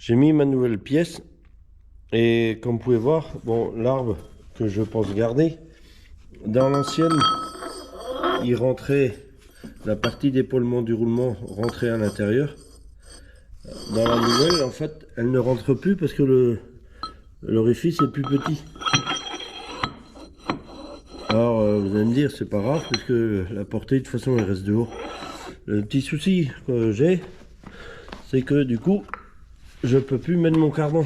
J'ai mis ma nouvelle pièce et comme vous pouvez voir, bon, l'arbre que je pense garder, dans l'ancienne, il rentrait, la partie d'épaulement du roulement rentrait à l'intérieur. Dans la nouvelle, en fait, elle ne rentre plus parce que l'orifice est plus petit. Alors, vous allez me dire, c'est pas grave parce que la portée, de toute façon, elle reste dehors. Le petit souci que j'ai, c'est que du coup, je peux plus mettre mon cardan.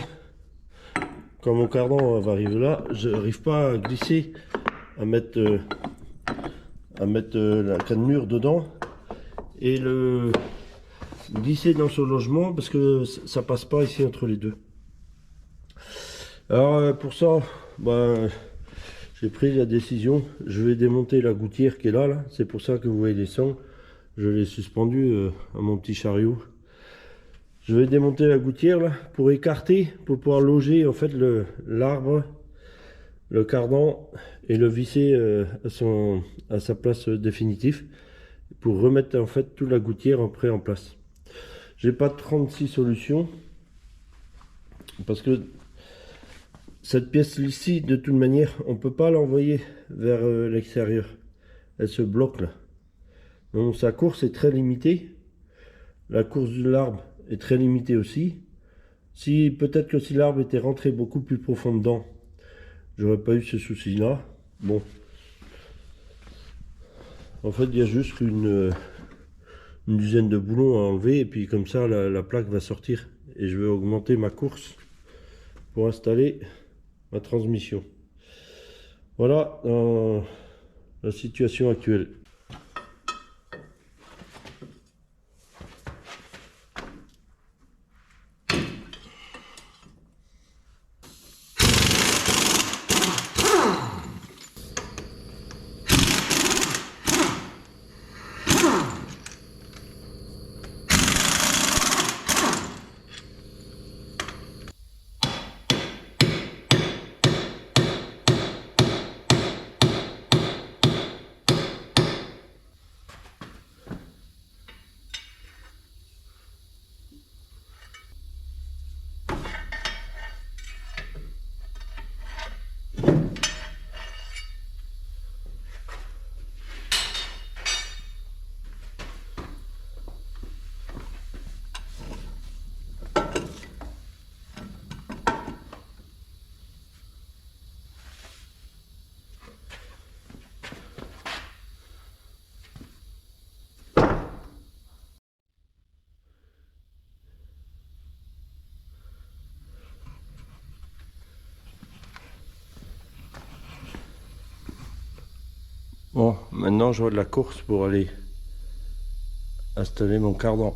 Quand mon cardan va arriver là, je n'arrive pas à glisser, à mettre, la cannelure dedans et le glisser dans ce logement parce que ça passe pas ici entre les deux. Alors pour ça, bah, j'ai pris la décision, je vais démonter la gouttière qui est là, c'est pour ça que vous voyez les sangles, je l'ai suspendu à mon petit chariot. Je vais démonter la gouttière là pour écarter, pour pouvoir loger en fait l'arbre, le cardan et le visser à sa place définitive pour remettre en fait toute la gouttière en place. J'ai pas 36 solutions parce que cette pièce ici, de toute manière, on peut pas l'envoyer vers l'extérieur. Elle se bloque là. Donc sa course est très limitée. La course de l'arbre est très limitée aussi. Si peut-être que si l'arbre était rentré beaucoup plus profond dedans, j'aurais pas eu ce souci-là. Bon. En fait, il y a juste une dizaine de boulons à enlever et puis comme ça, la plaque va sortir. Et je vais augmenter ma course pour installer ma transmission. Voilà la situation actuelle. Bon, maintenant je vois de la course pour aller installer mon cardan.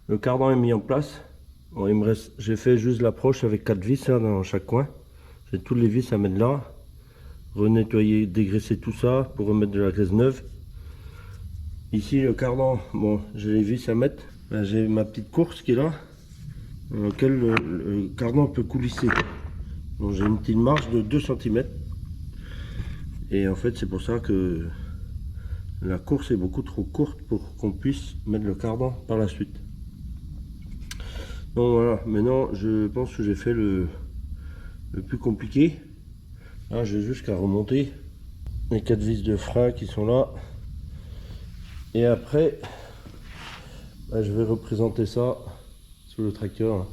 Le cardan est mis en place. Bon, il me reste, j'ai fait juste l'approche avec 4 vis là, dans chaque coin. J'ai toutes les vis à mettre là. Renettoyer, dégraisser tout ça pour remettre de la graisse neuve. Ici le cardan, bon, j'ai les vis à mettre. Là, j'ai ma petite course qui est là, dans laquelle le cardan peut coulisser. Donc j'ai une petite marge de 2 cm. Et en fait c'est pour ça que la course est beaucoup trop courte pour qu'on puisse mettre le cardan par la suite. Donc voilà, maintenant je pense que j'ai fait le plus compliqué. Là j'ai juste qu'à remonter les 4 vis de frein qui sont là. Et après, bah, je vais représenter ça sur le tracteur.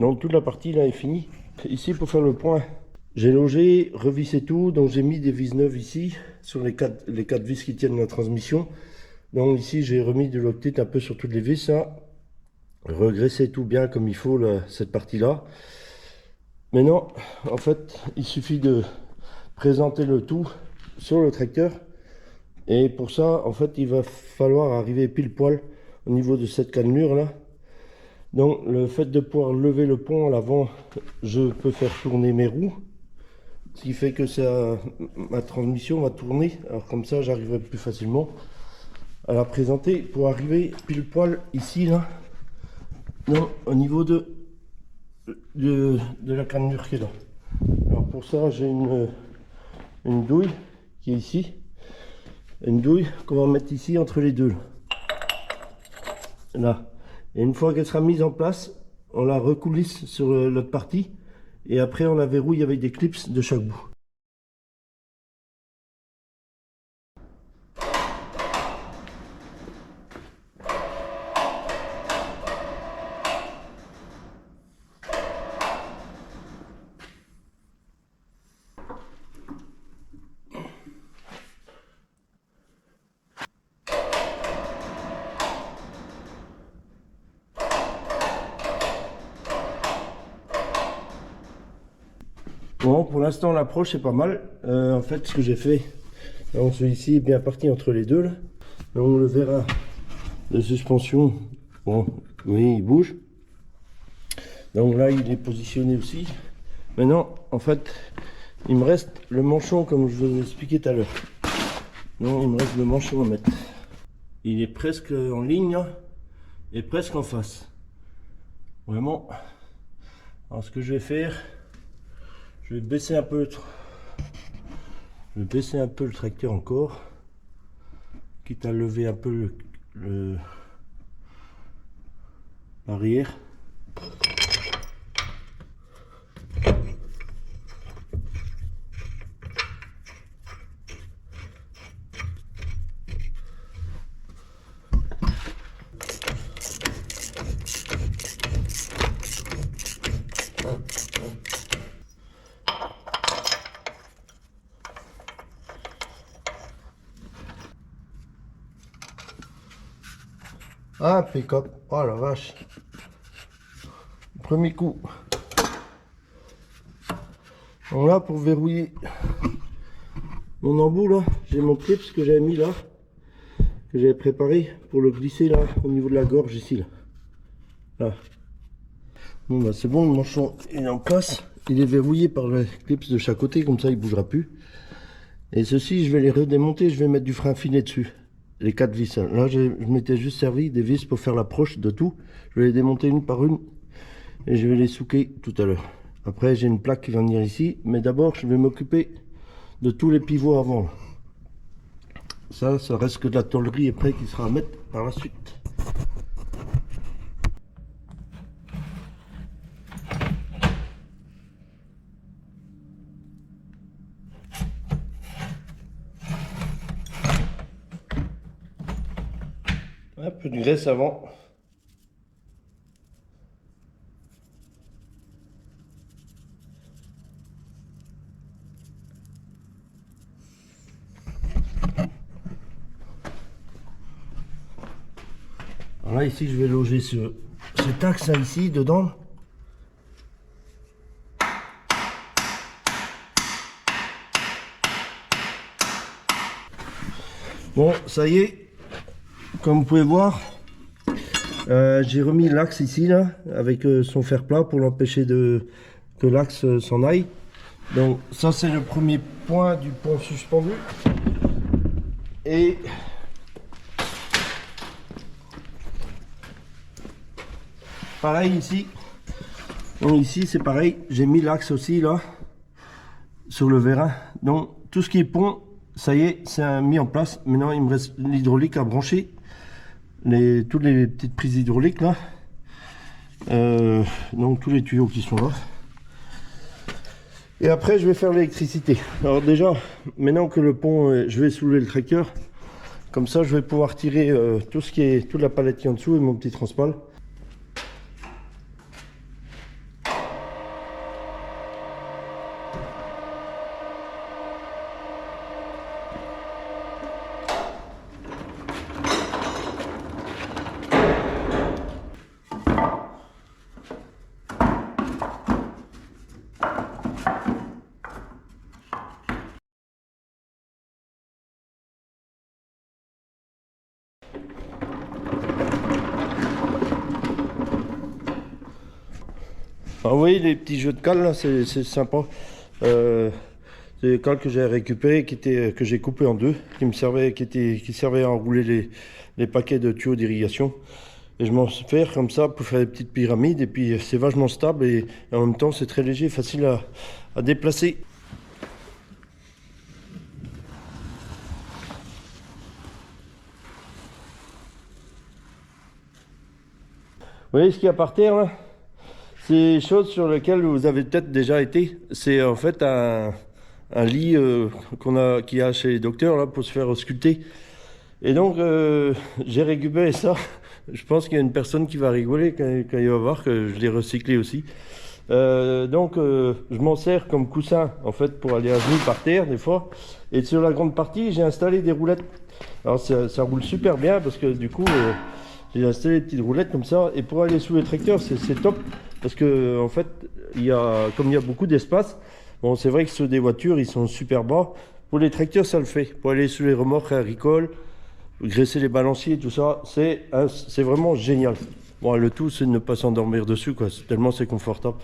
Donc toute la partie là est finie. Ici pour faire le point, j'ai logé, revissé tout, donc j'ai mis des vis neuves ici sur les quatre vis qui tiennent la transmission. Donc ici j'ai remis de l'octite un peu sur toutes les vis, hein. Regraissé tout bien comme il faut là, cette partie là. Maintenant en fait il suffit de présenter le tout sur le tracteur. Et pour ça en fait il va falloir arriver pile poil au niveau de cette cannelure là. Donc le fait de pouvoir lever le pont à l'avant, je peux faire tourner mes roues, ce qui fait que ma transmission va tourner. Alors comme ça j'arriverai plus facilement à la présenter pour arriver pile poil ici là, non, au niveau de la cannelure qui est là. Alors pour ça j'ai une douille qui est ici. Une douille qu'on va mettre ici entre les deux. Là. Et une fois qu'elle sera mise en place, on la recoulisse sur l'autre partie. Et après on la verrouille avec des clips de chaque bout. Bon, pour l'instant l'approche est pas mal. En fait, ce que j'ai fait, donc celui-ci est bien parti entre les deux là. Donc le vérin de suspension, bon, oui, il bouge. Donc là, il est positionné aussi. Maintenant, en fait, il me reste le manchon comme je vous ai expliqué tout à l'heure. Donc il me reste le manchon à mettre. Il est presque en ligne là, et presque en face. Vraiment. Alors ce que je vais faire, je vais baisser un peu le tracteur encore, quitte à lever un peu l'arrière. Ah, pick-up. Oh la vache. Premier coup. Donc là, pour verrouiller mon embout, là, j'ai mon clip que j'avais mis là, que j'avais préparé pour le glisser là, au niveau de la gorge ici. Là. Bon, bah c'est bon, le manchon est en place. Il est verrouillé par les clips de chaque côté, comme ça il ne bougera plus. Et ceci, je vais les redémonter, je vais mettre du frein finet dessus. Les 4 vis. Là, je m'étais juste servi des vis pour faire l'approche de tout. Je vais les démonter une par une et je vais les souquer tout à l'heure. Après, j'ai une plaque qui va venir ici, mais d'abord, je vais m'occuper de tous les pivots avant. Ça reste que de la tôlerie après qui sera à mettre par la suite. Un peu de graisse avant. Alors là, ici, je vais loger cet axe là, ici, dedans. Bon, ça y est. Comme vous pouvez voir, j'ai remis l'axe ici là avec son fer plat pour l'empêcher que l'axe s'en aille. Donc ça c'est le premier point du pont suspendu. Et pareil ici. Donc ici c'est pareil, j'ai mis l'axe aussi là sur le vérin. Donc tout ce qui est pont, ça y est, c'est mis en place. Maintenant il me reste l'hydraulique à brancher. Toutes les petites prises hydrauliques là, donc tous les tuyaux qui sont là, et après je vais faire l'électricité. Alors déjà, maintenant que le pont, je vais soulever le tracteur, comme ça je vais pouvoir tirer tout ce qui est, toute la palette qui est en dessous et mon petit transpal. Alors, vous voyez les petits jeux de cale là, c'est sympa. C'est des cales que j'ai récupérées, que j'ai coupé en deux, qui servaient à enrouler les paquets de tuyaux d'irrigation. Et je m'en sers comme ça pour faire des petites pyramides. Et puis c'est vachement stable et en même temps c'est très léger, facile à déplacer. voyez ce qu'il y a par terre là? C'est des choses sur lesquelles vous avez peut-être déjà été. C'est en fait un lit qu'il y a chez les docteurs là, pour se faire ausculter. Et donc j'ai récupéré ça. Je pense qu'il y a une personne qui va rigoler quand il va voir que je l'ai recyclé aussi. Je m'en sers comme coussin en fait pour aller à genoux par terre des fois. Et sur la grande partie, j'ai installé des roulettes. Alors ça roule super bien parce que du coup, j'ai installé des petites roulettes comme ça. Et pour aller sous les tracteurs, c'est top parce que en fait, comme il y a beaucoup d'espace, bon, c'est vrai que ceux des voitures, ils sont super bas. Pour les tracteurs, ça le fait. Pour aller sous les remorques agricoles, graisser les balanciers, tout ça, c'est vraiment génial. Bon, le tout, c'est de ne pas s'endormir dessus, quoi. Tellement c'est confortable.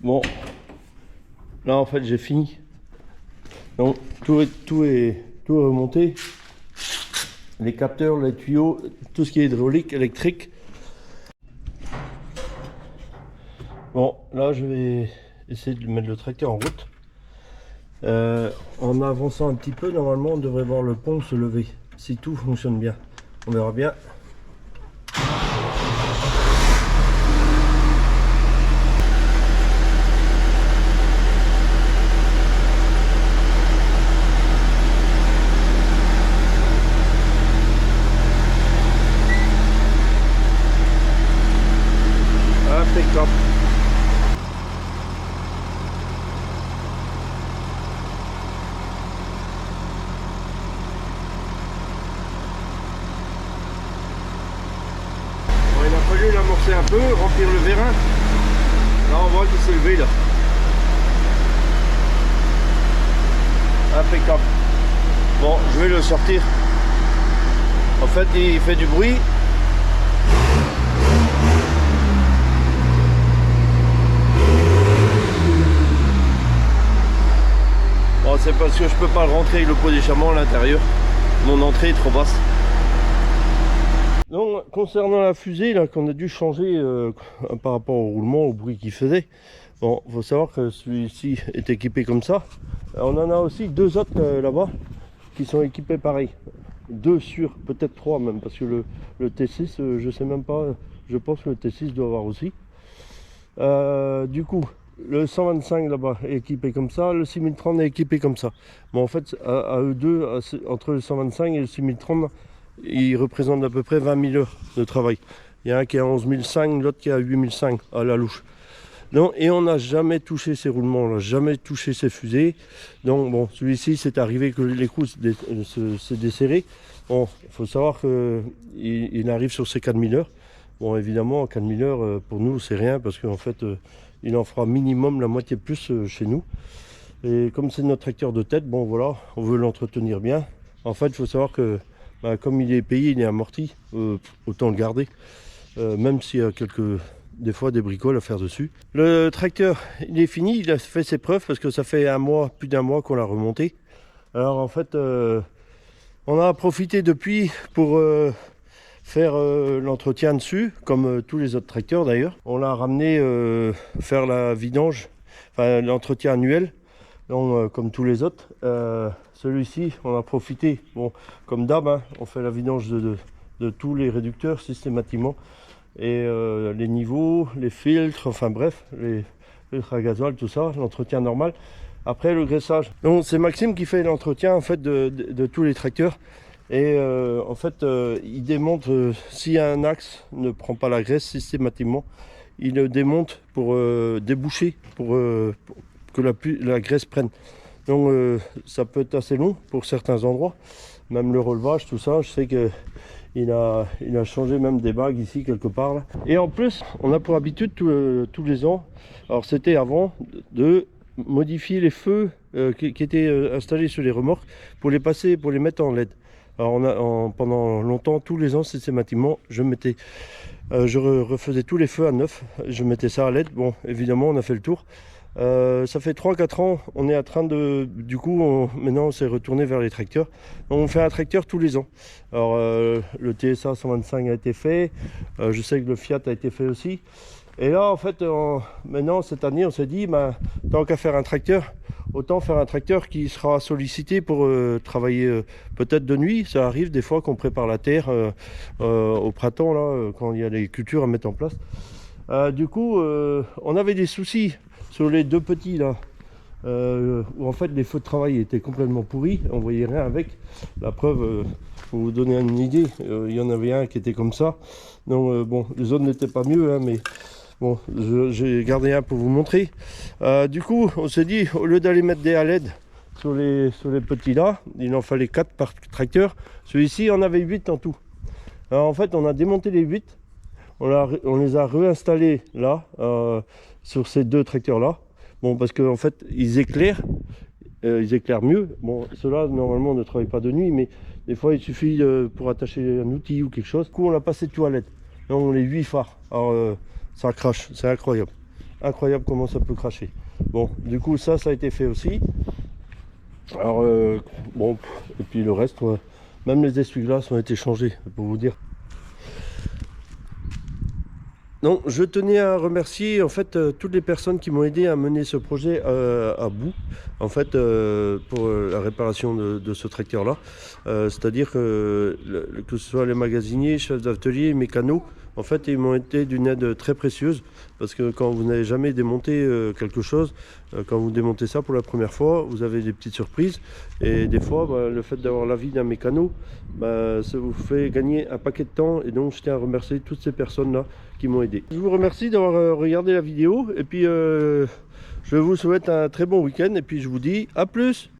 Bon, là en fait j'ai fini. Donc tout est remonté. Les capteurs, les tuyaux, tout ce qui est hydraulique, électrique. Bon, là je vais essayer de mettre le tracteur en route. En avançant un petit peu, normalement on devrait voir le pont se lever. Si tout fonctionne bien, on verra bien. Impeccable. Il a fallu l'amorcer un peu, remplir le vérin. Là on voit qu'il s'est levé là. Impeccable. Bon, je vais le sortir. En fait, il fait du bruit. Bon, c'est parce que je peux pas le rentrer avec le pot d'échappement à l'intérieur. Mon entrée est trop basse. Donc, concernant la fusée là qu'on a dû changer par rapport au roulement, au bruit qu'il faisait. Bon, faut savoir que celui-ci est équipé comme ça. On en a aussi deux autres là-bas qui sont équipés pareil. Deux sur, peut-être trois même, parce que le T6, je sais même pas. Je pense que le T6 doit avoir aussi. Du coup, le 125 là-bas est équipé comme ça, le 6030 est équipé comme ça. Bon, en fait, à eux deux, entre le 125 et le 6030, ils représentent à peu près 20 000 heures de travail. Il y a un qui est à 11 500, l'autre qui est à 8 500 à la louche. Donc, et on n'a jamais touché ces roulements, on n'a jamais touché ces fusées. Donc bon, celui-ci, c'est arrivé que l'écrou s'est desserré. Bon, il faut savoir qu'il arrive sur ces 4000 heures. Bon, évidemment, 4000 heures, pour nous, c'est rien parce qu'en fait, il en fera minimum la moitié plus chez nous. Et comme c'est notre tracteur de tête, bon voilà, on veut l'entretenir bien. En fait, il faut savoir que comme il est payé, il est amorti, autant le garder. Même s'il y a des fois des bricoles à faire dessus. Le tracteur, il est fini, il a fait ses preuves parce que ça fait plus d'un mois qu'on l'a remonté. Alors en fait, on a profité depuis pour faire l'entretien dessus, comme tous les autres tracteurs d'ailleurs. On l'a ramené faire la vidange, enfin l'entretien annuel, donc, comme tous les autres. Celui-ci, on a profité, bon, comme d'hab, hein, on fait la vidange de tous les réducteurs systématiquement. Et les niveaux, les filtres, enfin bref, les filtres à gasoil, tout ça, l'entretien normal. Après le graissage. Donc c'est Maxime qui fait l'entretien en fait de tous les tracteurs. Et en fait, il démonte si un axe ne prend pas la graisse systématiquement, il le démonte pour déboucher, pour que la graisse prenne. Donc ça peut être assez long pour certains endroits, même le relevage, tout ça. Je sais que il a changé même des bagues ici quelque part là. Et en plus, on a pour habitude tous les ans, alors c'était avant, de modifier les feux qui étaient installés sur les remorques pour les passer, pour les mettre en LED. Alors pendant longtemps, tous les ans systématiquement, je refaisais tous les feux à neuf, je mettais ça à LED. Bon, évidemment, on a fait le tour. Ça fait 3-4 ans, on est en train du coup, maintenant on s'est retourné vers les tracteurs. Donc, on fait un tracteur tous les ans. Alors le TSA 125 a été fait, je sais que le Fiat a été fait aussi. Et là, en fait, maintenant, cette année, on s'est dit, ben, tant qu'à faire un tracteur, autant faire un tracteur qui sera sollicité pour travailler peut-être de nuit. Ça arrive des fois qu'on prépare la terre au printemps, là, quand il y a les cultures à mettre en place. Du coup, on avait des soucis sur les deux petits, là, où en fait les feux de travail étaient complètement pourris. On voyait rien avec. La preuve, pour vous donner une idée, il y en avait un qui était comme ça. Donc, bon, les autres n'étaient pas mieux, hein, mais... Bon, j'ai gardé un pour vous montrer. Du coup, on s'est dit, au lieu d'aller mettre des LED sur les petits là, il en fallait 4 par tracteur. Celui-ci, on avait 8 en tout. Alors en fait, on a démonté les 8. On les a réinstallés là, sur ces deux tracteurs là. Bon, parce qu'en fait, ils éclairent mieux. Bon, ceux-là, normalement, ne travaillent pas de nuit, mais des fois, il suffit pour attacher un outil ou quelque chose. Du coup, on a passé tout à LED. Donc, on les 8 phares. Alors, ça crache, c'est incroyable. Incroyable comment ça peut cracher. Bon, du coup, ça a été fait aussi. Alors, bon, et puis le reste, ouais, même les essuie-glaces ont été changés, pour vous dire. Donc, je tenais à remercier en fait toutes les personnes qui m'ont aidé à mener ce projet à bout, en fait, pour la réparation de ce tracteur-là. C'est-à-dire que ce soit les magasiniers, chefs d'atelier, mécanos, en fait, ils m'ont été d'une aide très précieuse, parce que quand vous n'avez jamais démonté quelque chose, quand vous démontez ça pour la première fois, vous avez des petites surprises, et des fois, bah, le fait d'avoir l'avis d'un mécano, bah, ça vous fait gagner un paquet de temps, et donc je tiens à remercier toutes ces personnes-là qui m'ont aidé. Je vous remercie d'avoir regardé la vidéo, et puis je vous souhaite un très bon week-end, et puis je vous dis à plus.